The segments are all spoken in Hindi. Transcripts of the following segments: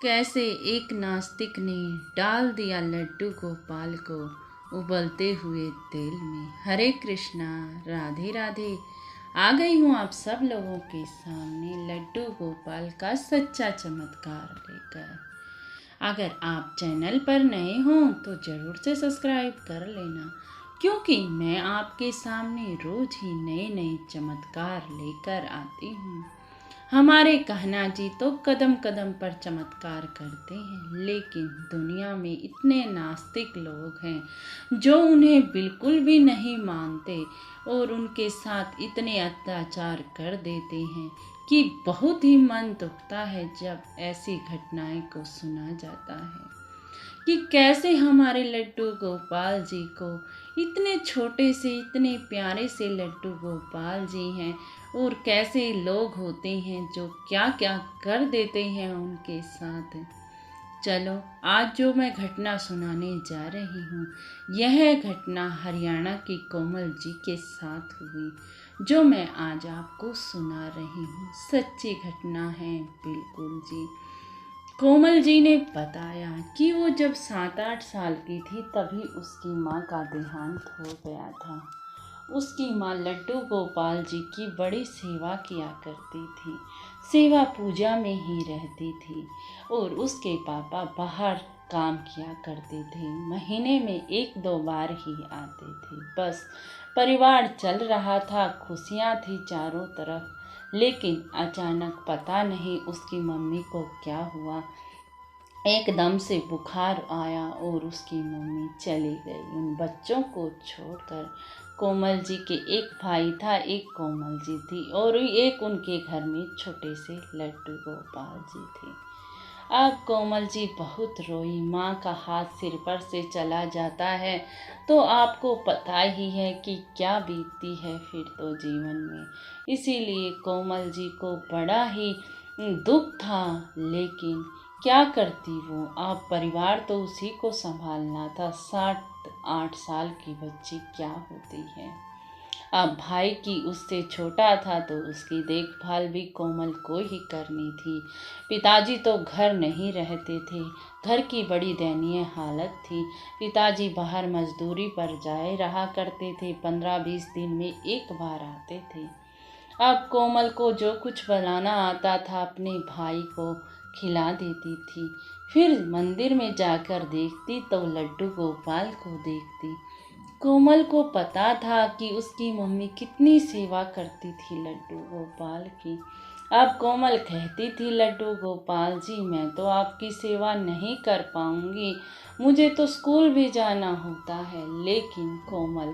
कैसे एक नास्तिक ने डाल दिया लड्डू गोपाल को उबलते हुए तेल में। हरे कृष्णा, राधे राधे। आ गई हूँ आप सब लोगों के सामने लड्डू गोपाल का सच्चा चमत्कार लेकर। अगर आप चैनल पर नए हों तो ज़रूर से सब्सक्राइब कर लेना, क्योंकि मैं आपके सामने रोज ही नए नए चमत्कार लेकर आती हूँ। हमारे कहना जी तो कदम कदम पर चमत्कार करते हैं, लेकिन दुनिया में इतने नास्तिक लोग हैं जो उन्हें बिल्कुल भी नहीं मानते और उनके साथ इतने अत्याचार कर देते हैं कि बहुत ही मन दुखता है जब ऐसी घटनाएं को सुना जाता है कि कैसे हमारे लड्डू गोपाल जी को, इतने छोटे से इतने प्यारे से लड्डू गोपाल जी हैं, और कैसे लोग होते हैं जो क्या क्या कर देते हैं उनके साथ। चलो आज जो मैं घटना सुनाने जा रही हूँ, यह घटना हरियाणा की कोमल जी के साथ हुई, जो मैं आज आपको सुना रही हूँ। सच्ची घटना है बिल्कुल जी। कोमल जी ने बताया कि वो जब 7-8 साल की थी तभी उसकी माँ का देहांत हो गया था। उसकी माँ लड्डू गोपाल जी की बड़ी सेवा किया करती थी, सेवा पूजा में ही रहती थी, और उसके पापा बाहर काम किया करते थे। महीने में 1-2 बार ही आते थे। बस परिवार चल रहा था, खुशियाँ थी चारों तरफ। लेकिन अचानक पता नहीं उसकी मम्मी को क्या हुआ, एकदम से बुखार आया और उसकी मम्मी चली गई उन बच्चों को छोड़कर। कोमल जी के एक भाई था, एक कोमल जी थी, और एक उनके घर में छोटे से लड्डू गोपाल जी थे। अब कोमल जी बहुत रोई। माँ का हाथ सिर पर से चला जाता है तो आपको पता ही है कि क्या बीतती है फिर तो जीवन में। इसीलिए कोमल जी को बड़ा ही दुख था, लेकिन क्या करती वो। अब परिवार तो उसी को संभालना था। 7-8 साल की बच्ची क्या होती है। अब भाई की उससे छोटा था तो उसकी देखभाल भी कोमल को ही करनी थी। पिताजी तो घर नहीं रहते थे। घर की बड़ी दयनीय हालत थी। पिताजी बाहर मजदूरी पर जाए रहा करते थे, 15-20 दिन में एक बार आते थे। अब कोमल को जो कुछ बनाना आता था अपने भाई को खिला देती थी। फिर मंदिर में जाकर देखती तो लड्डू गोपाल को देखती। कोमल को पता था कि उसकी मम्मी कितनी सेवा करती थी लड्डू गोपाल की। अब कोमल कहती थी, लड्डू गोपाल जी मैं तो आपकी सेवा नहीं कर पाऊंगी, मुझे तो स्कूल भी जाना होता है। लेकिन कोमल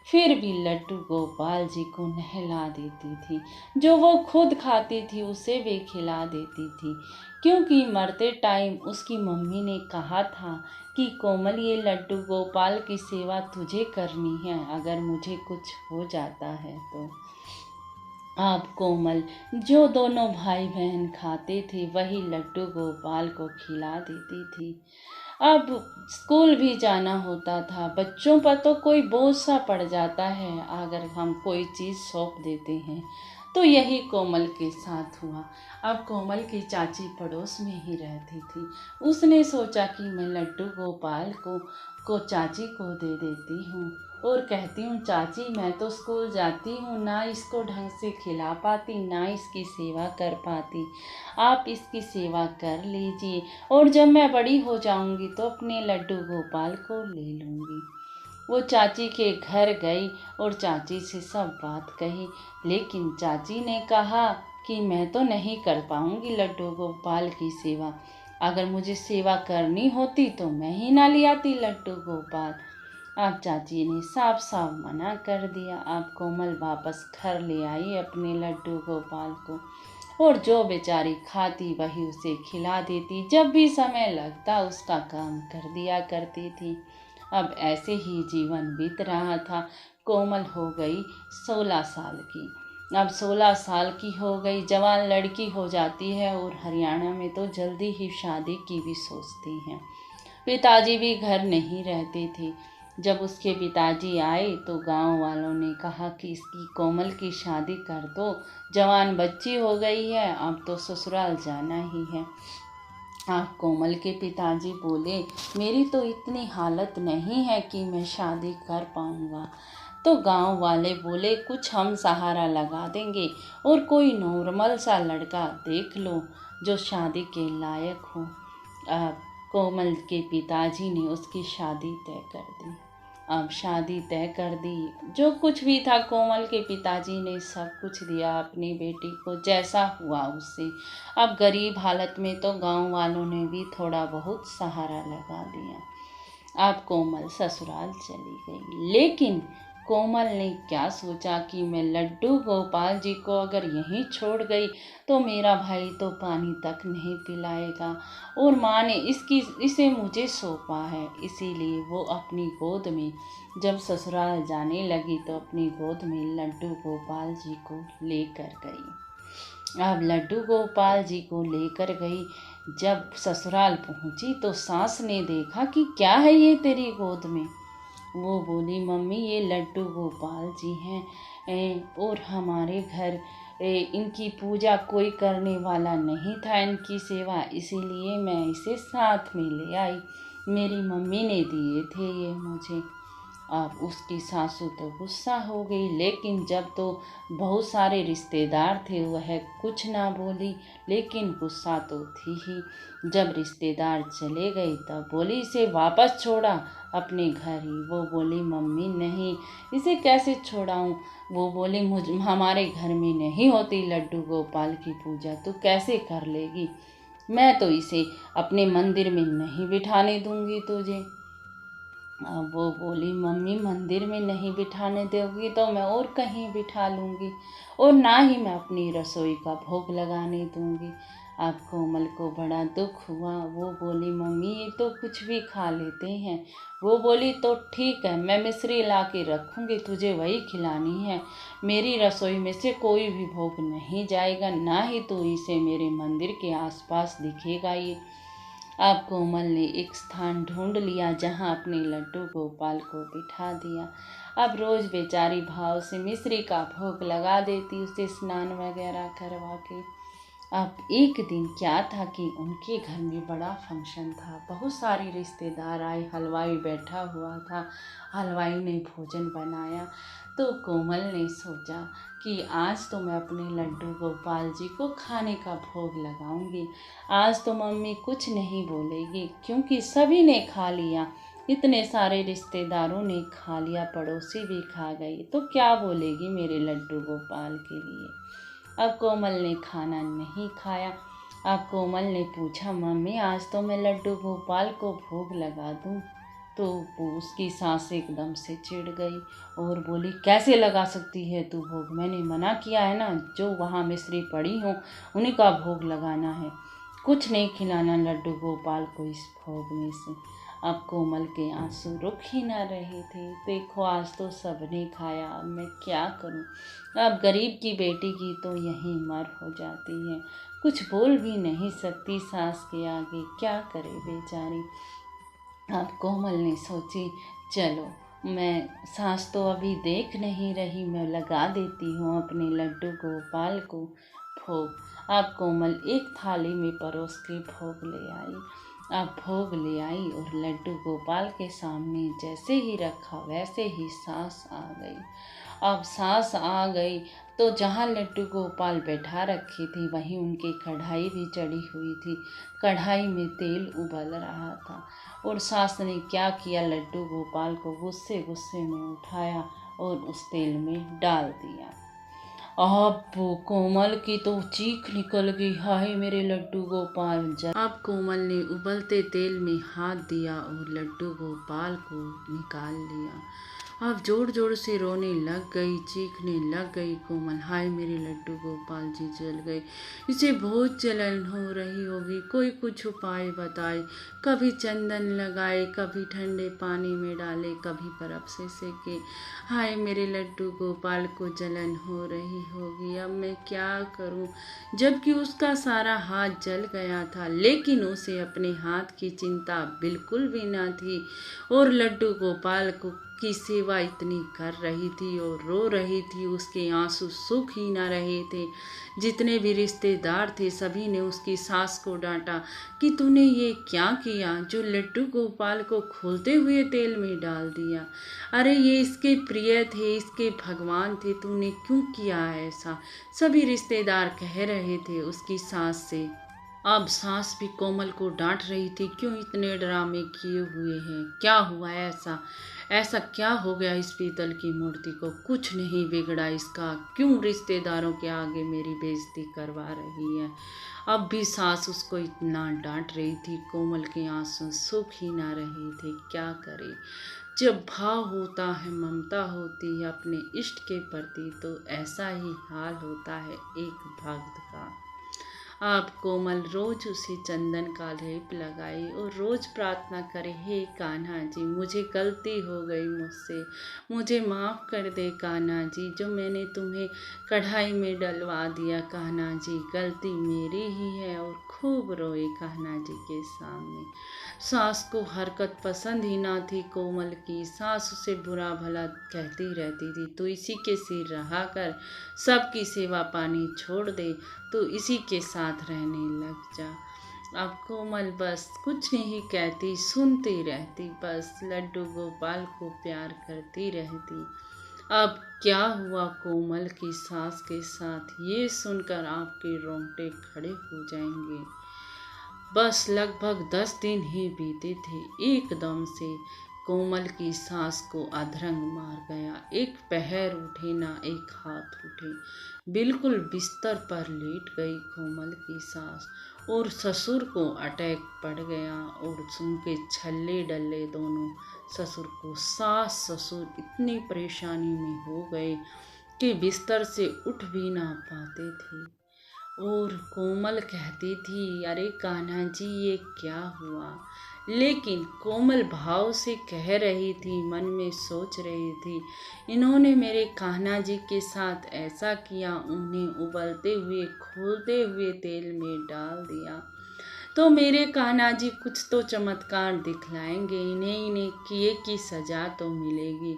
फिर भी लड्डू गोपाल जी को नहला देती थी। जो वो खुद खाती थी उसे भी खिला देती थी, क्योंकि मरते टाइम उसकी मम्मी ने कहा था कि कोमल ये लड्डू गोपाल की सेवा तुझे करनी है, अगर मुझे कुछ हो जाता है तो। अब कोमल जो दोनों भाई बहन खाते थे वही लड्डू गोपाल को खिला देती थी। अब स्कूल भी जाना होता था। बच्चों पर तो कोई बोझ सा पड़ जाता है अगर हम कोई चीज़ सौंप देते हैं, तो यही कोमल के साथ हुआ। अब कोमल की चाची पड़ोस में ही रहती थी। उसने सोचा कि मैं लड्डू गोपाल को चाची को दे देती हूँ और कहती हूँ, चाची मैं तो स्कूल जाती हूँ, ना इसको ढंग से खिला पाती, ना इसकी सेवा कर पाती, आप इसकी सेवा कर लीजिए, और जब मैं बड़ी हो जाऊँगी तो अपने लड्डू गोपाल को ले लूँगी। वो चाची के घर गई और चाची से सब बात कही, लेकिन चाची ने कहा कि मैं तो नहीं कर पाऊँगी लड्डू गोपाल की सेवा, अगर मुझे सेवा करनी होती तो मैं ही ना ले आती लड्डू गोपाल। अब चाची ने साफ साफ मना कर दिया। अब कोमल वापस घर ले आई अपने लड्डू गोपाल को, और जो बेचारी खाती वही उसे खिला देती। जब भी समय लगता उसका काम कर दिया करती थी। अब ऐसे ही जीवन बीत रहा था। कोमल हो गई 16 साल की। अब 16 साल की हो गई, जवान लड़की हो जाती है, और हरियाणा में तो जल्दी ही शादी की भी सोचती हैं। पिताजी भी घर नहीं रहते थे। जब उसके पिताजी आए तो गांव वालों ने कहा कि इसकी कोमल की शादी कर दो, जवान बच्ची हो गई है, अब तो ससुराल जाना ही है। अब कोमल के पिताजी बोले, मेरी तो इतनी हालत नहीं है कि मैं शादी कर पाऊंगा। तो गांव वाले बोले, कुछ हम सहारा लगा देंगे और कोई नॉर्मल सा लड़का देख लो जो शादी के लायक हो। अब कोमल के पिताजी ने उसकी शादी तय कर दी। अब शादी तय कर दी। जो कुछ भी था कोमल के पिताजी ने सब कुछ दिया अपनी बेटी को, जैसा हुआ उससे। अब गरीब हालत में तो गांव वालों ने भी थोड़ा बहुत सहारा लगा दिया। अब कोमल ससुराल चली गई, लेकिन कोमल ने क्या सोचा कि मैं लड्डू गोपाल जी को अगर यहीं छोड़ गई तो मेरा भाई तो पानी तक नहीं पिलाएगा, और माँ ने इसे मुझे सौंपा है। इसीलिए वो अपनी गोद में जब ससुराल जाने लगी तो अपनी गोद में लड्डू गोपाल जी को लेकर गई। अब लड्डू गोपाल जी को लेकर गई। जब ससुराल पहुंची तो सास ने देखा कि क्या है ये तेरी गोद में। वो बोली, मम्मी ये लड्डू गोपाल जी हैं और हमारे घर इनकी पूजा कोई करने वाला नहीं था, इनकी सेवा, इसीलिए मैं इसे साथ में ले आई। मेरी मम्मी ने दिए थे ये मुझे। अब उसकी सासू तो गुस्सा हो गई, लेकिन जब तो बहुत सारे रिश्तेदार थे वह कुछ ना बोली, लेकिन गुस्सा तो थी ही। जब रिश्तेदार चले गए तब बोली, इसे वापस छोड़ा अपने घर ही। वो बोली, मम्मी नहीं, इसे कैसे छोड़ाऊँ। वो बोली, हमारे घर में नहीं होती लड्डू गोपाल की पूजा, तू कैसे कर लेगी। मैं तो इसे अपने मंदिर में नहीं बिठाने दूंगी तुझे। अब वो बोली, मम्मी मंदिर में नहीं बिठाने दोगी तो मैं और कहीं बिठा लूँगी, और ना ही मैं अपनी रसोई का भोग लगाने दूँगी। अब कोमल को बड़ा दुख हुआ। वो बोली, मम्मी ये तो कुछ भी खा लेते हैं। वो बोली, तो ठीक है, मैं मिश्री ला के रखूँगी, तुझे वही खिलानी है। मेरी रसोई में से कोई भी भोग नहीं जाएगा, ना ही तो इसे मेरे मंदिर के आसपास दिखेगा ये। अब कोमल ने एक स्थान ढूंढ लिया जहां अपने लड्डू गोपाल को बिठा दिया। अब रोज बेचारी भाव से मिश्री का भोग लगा देती, उसे स्नान वगैरह करवा के। अब एक दिन क्या था कि उनके घर में बड़ा फंक्शन था, बहुत सारे रिश्तेदार आए, हलवाई बैठा हुआ था। हलवाई ने भोजन बनाया तो कोमल ने सोचा कि आज तो मैं अपने लड्डू गोपाल जी को खाने का भोग लगाऊंगी। आज तो मम्मी कुछ नहीं बोलेगी, क्योंकि सभी ने खा लिया, इतने सारे रिश्तेदारों ने खा लिया, पड़ोसी भी खा गई, तो क्या बोलेगी मेरे लड्डू गोपाल के लिए। अब कोमल ने खाना नहीं खाया। अब कोमल ने पूछा, मम्मी आज तो मैं लड्डू गोपाल को भोग लगा दूं। तो उसकी सास एकदम से चिढ़ गई और बोली, कैसे लगा सकती है तू भोग, मैंने मना किया है ना, जो वहाँ मिश्री पड़ी हो उन्हीं का भोग लगाना है, कुछ नहीं खिलाना लड्डू गोपाल को इस भोग में से। अब कोमल के आंसू रुक ही ना रहे थे। देखो आज तो सबने खाया, अब मैं क्या करूं। अब गरीब की बेटी की तो यहीं मर हो जाती है, कुछ बोल भी नहीं सकती सास के आगे, क्या करे बेचारी। अब कोमल ने सोची, चलो मैं सास तो अभी देख नहीं रही, मैं लगा देती हूँ अपने लड्डू गोपाल को भोग। अब कोमल एक थाली में परोस के भोग ले आई। अब भोग ले आई और लड्डू गोपाल के सामने जैसे ही रखा वैसे ही सास आ गई। अब सास आ गई तो जहाँ लड्डू गोपाल बैठा रखी थी वहीं उनकी कढ़ाई भी चढ़ी हुई थी। कढ़ाई में तेल उबल रहा था और सास ने क्या किया, लड्डू गोपाल को गुस्से गुस्से में उठाया और उस तेल में डाल दिया। अब कोमल की तो चीख निकल गई, हाय मेरे लड्डू गोपाल जल। अब कोमल ने उबलते तेल में हाथ दिया और लड्डू गोपाल को निकाल लिया। अब जोर जोर से रोने लग गई, चीखने लग गई कोमल, हाय मेरे लड्डू गोपाल जी जल गए, इसे बहुत जलन हो रही होगी, कोई कुछ उपाय बताए। कभी चंदन लगाए, कभी ठंडे पानी में डाले, कभी बर्फ से सेके, हाय मेरे लड्डू गोपाल को जलन हो रही होगी, अब मैं क्या करूं। जबकि उसका सारा हाथ जल गया था, लेकिन उसे अपने हाथ की चिंता बिल्कुल भी ना थी और लड्डू गोपाल को की सेवा इतनी कर रही थी और रो रही थी, उसके आंसू सूख ही ना रहे थे। जितने भी रिश्तेदार थे सभी ने उसकी सास को डांटा कि तूने ये क्या किया, जो लड्डू गोपाल को खोलते हुए तेल में डाल दिया। अरे ये इसके प्रिय थे, इसके भगवान थे, तूने क्यों किया ऐसा। सभी रिश्तेदार कह रहे थे उसकी सास से। अब सास भी कोमल को डांट रही थी, क्यों इतने ड्रामे किए हुए हैं, क्या हुआ ऐसा, ऐसा क्या हो गया इस पीतल की मूर्ति को, कुछ नहीं बिगड़ा इसका, क्यों रिश्तेदारों के आगे मेरी बेइज्जती करवा रही है। अब भी सास उसको इतना डांट रही थी, कोमल के आंसू सूख ही ना रहे थे, क्या करे। जब भाव होता है, ममता होती है अपने इष्ट के प्रति, तो ऐसा ही हाल होता है एक भक्त का। आप कोमल रोज उसे चंदन का लेप लगाए और रोज प्रार्थना करे, हे कान्हा जी मुझे गलती हो गई मुझसे, मुझे माफ़ कर दे कान्हा जी, जो मैंने तुम्हें कढ़ाई में डलवा दिया कान्हा जी, गलती मेरी ही है। और खूब रोए कान्हा जी के सामने। सास को हरकत पसंद ही ना थी कोमल की। सास उसे बुरा भला कहती रहती थी, तू इसी के सिर रहा कर, सबकी सेवा पानी छोड़ दे, तो इसी के साथ रहने लग जा। अब कोमल बस कुछ नहीं कहती, सुनती रहती, बस लड्डू गोपाल को प्यार करती रहती। अब क्या हुआ कोमल की सास के साथ, ये सुनकर आपके रोंगटे खड़े हो जाएंगे। बस लगभग 10 दिन ही बीते थे, एकदम से कोमल की सास को अधरंग मार गया। एक पैर उठे ना एक हाथ उठे, बिल्कुल बिस्तर पर लेट गई कोमल की सास। और ससुर को अटैक पड़ गया और उनके छल्ले डल्ले दोनों। ससुर को सास ससुर इतनी परेशानी में हो गए कि बिस्तर से उठ भी ना पाते थे। और कोमल कहती थी, अरे कान्हा जी ये क्या हुआ। लेकिन कोमल भाव से कह रही थी, मन में सोच रही थी, इन्होंने मेरे कान्हा जी के साथ ऐसा किया, उन्हें उबलते हुए खोलते हुए तेल में डाल दिया, तो मेरे कान्हा जी कुछ तो चमत्कार दिखलाएंगे, इन्हें किए की सजा तो मिलेगी।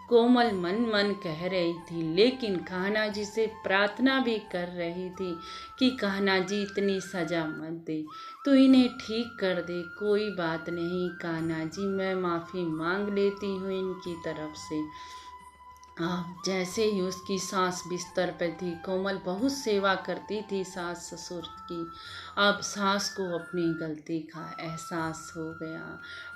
कोमल मन मन कह रही थी, लेकिन कान्हा जी से प्रार्थना भी कर रही थी कि कान्हा जी इतनी सजा मत दे, तो इन्हें ठीक कर दे। कोई बात नहीं कान्हा जी, मैं माफ़ी मांग लेती हूँ इनकी तरफ से। जैसे ही उसकी सास बिस्तर पर थी, कोमल बहुत सेवा करती थी सास ससुर की। अब सास को अपनी गलती का एहसास हो गया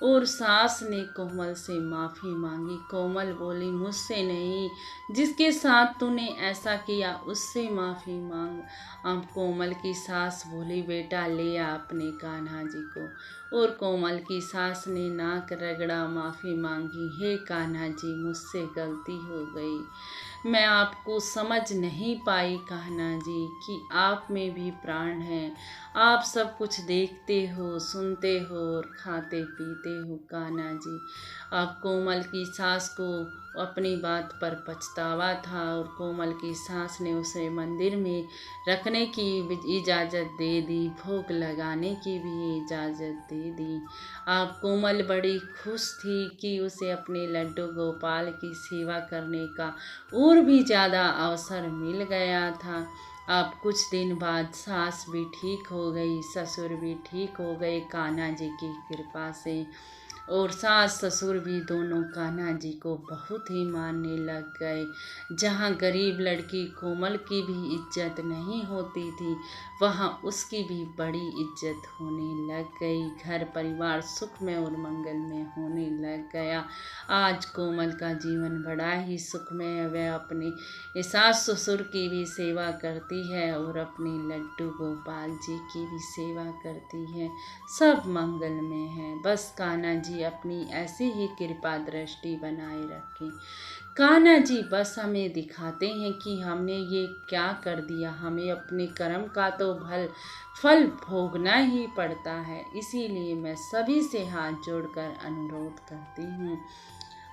और सास ने कोमल से माफ़ी मांगी। कोमल बोली, मुझसे नहीं, जिसके साथ तूने ऐसा किया उससे माफ़ी मांग। अब कोमल की सास बोली, बेटा ले आ अपने कान्हा जी को। और कोमल की सास ने नाक रगड़ा, माफ़ी मांगी, हे कान्हा जी मुझसे गलती हो गई, मैं आपको समझ नहीं पाई कान्हा जी कि आप में भी प्राण है, आप सब कुछ देखते हो, सुनते हो और खाते पीते हो कान्हा जी। अब कोमल की सास को अपनी बात पर पछतावा था और कोमल की सास ने उसे मंदिर में रखने की इजाज़त दे दी, भोग लगाने की भी इजाज़त दे दी। अब कोमल बड़ी खुश थी कि उसे अपने लड्डू गोपाल की सेवा करने का और भी ज़्यादा अवसर मिल गया था। अब कुछ दिन बाद सास भी ठीक हो गई, ससुर भी ठीक हो गए कान्हा जी की कृपा से। और सास ससुर भी दोनों कान्हा जी को बहुत ही मानने लग गए। जहाँ गरीब लड़की कोमल की भी इज्जत नहीं होती थी, वहाँ उसकी भी बड़ी इज्जत होने लग गई। घर परिवार सुखमय और मंगलमय होने लग गया। आज कोमल का जीवन बड़ा ही सुखमय है। वह अपने सास ससुर की भी सेवा करती है और अपने लड्डू गोपाल जी की भी सेवा करती है। सब मंगलमय है। बस कान्हा जी अपनी ऐसी ही कृपा दृष्टि बनाए रखें। कान्हा जी बस हमें दिखाते हैं कि हमने ये क्या कर दिया, हमें अपने कर्म का तो फल भोगना ही पड़ता है। इसीलिए मैं सभी से हाथ जोड़कर अनुरोध करती हूँ,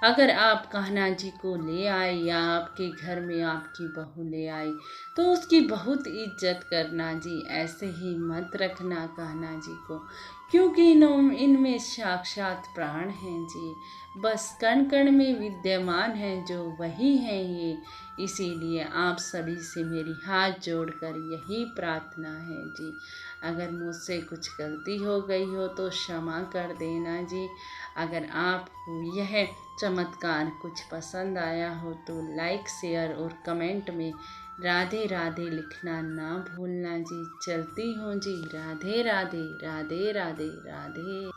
अगर आप कान्हा जी को ले आए या आपके घर में आपकी बहू ले आई तो उसकी बहुत इज्जत करना जी, ऐसे ही मत रखना कान्हा जी को, क्योंकि इनमें साक्षात प्राण हैं जी, बस कण कण में विद्यमान है जो वही हैं ये। इसीलिए आप सभी से मेरी हाथ जोड़कर यही प्रार्थना है जी, अगर मुझसे कुछ गलती हो गई हो तो क्षमा कर देना जी। अगर आपको यह चमत्कार कुछ पसंद आया हो तो लाइक शेयर और कमेंट में राधे राधे लिखना ना भूलना जी। चलती हूँ जी, राधे राधे राधे राधे राधे।